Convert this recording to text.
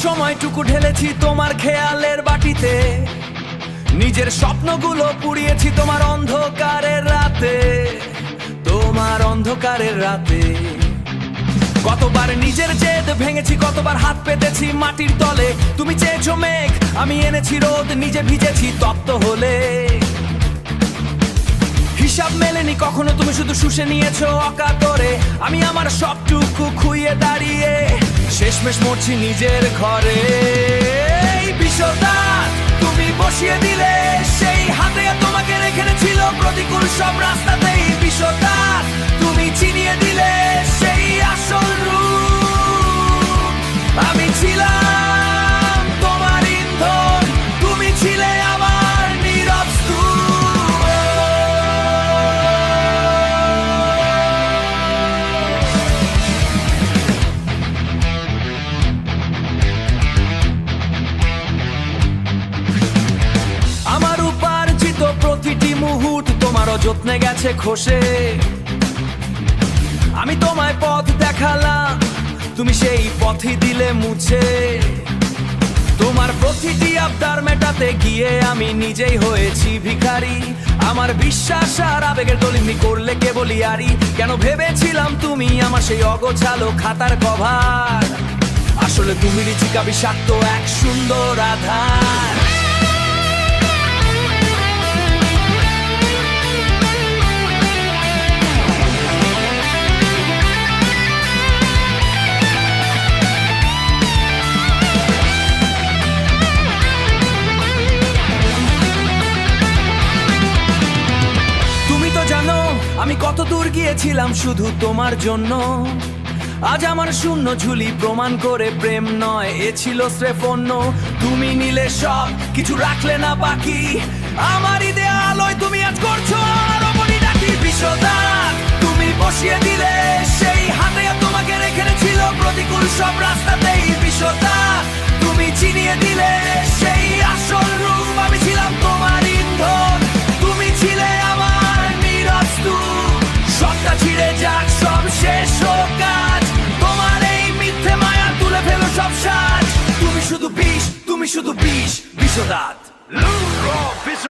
সময়টুকু ঢেলেছি তোমার খেয়ালের বাটিতে, নিজের স্বপ্নগুলো পুড়িয়েছি তোমার অন্ধকারের রাতে, তোমার অন্ধকারের রাতে। কতবার নিজের জেদ ভেঙেছি, কতবার হাত পেতেছি মাটির তলে। তুমি চেয়েছো মেঘ, আমি এনেছি রোদ, নিজে ভিজেছি তপ্ত হলে। হিসাব মেলেনি কখনো, তুমি শুধু শুষে নিয়েছো অকাতরে। আমি আমার সবটুকু খুইয়ে দাঁড়িয়ে শেষমেশ মরছি নিজের ঘরে। এই বিষটা তুমি বসিয়ে দিলে সেই হাতে, তোমাকে রেখে ছিল প্রতিকূল সব রাস্তাতেই। বিষটা তুমি চিনিয়ে দিলে সেই আসল রূপ। আমি ছিলাম তোমার ইন্ধন, তুমি ছিলে আমার নীরব স্তূপ। আমার উপার্জিত প্রতিটি মুহূর্ত তোমার অযত্নে গেছে খসে। আমি তোমায় পথ দেখালাম, তুমি সেই পথই দিলে মুছে। তোমার প্রতিটি আবদার মেটাতে গিয়ে আমি নিজেই হয়েছি ভিখারি। আমার বিশ্বাস আর আবেগের দলিমি করলে কেবলই আরি। কেন ভেবেছিলাম তুমি আমার সেই অগোছালো খাতার কভার, আসলে তুমি রিচিকা বিষাক্ত এক সুন্দর আধার। আমি কত দূর গিয়েছিলাম শুধু তোমার জন্য। আজ আমার শূন্য ঝুলি প্রমাণ করে প্রেম নয়, এ ছিল স্রেফ অন্য। তুমি নিলে সব কিছু, রাখলে না বাকি। আমার আলোয় তুমি আজ করছো আরো বলি ডাকি। বিষটা তুমি বসিয়ে দিলে সেই হাতে, তোমাকে রেখে ছিল প্রতিকূল সব রাস্তাতেই। বিষটা তুমি চিনিয়ে দিলে সেই আসল রূপ। আমি ছিলাম তোমার ইন্ধন, তুমি ছিলে আমার নীরব স্তূপ। সবটা ছিঁড়ে যাক, সব শেষ হোক কাজ, তোমার এই মিথ্যে মায়া তুলে ফেলো সব সাজ। তুমি শুধু বিষ, তুমি শুধু বিষ, বিষদাত।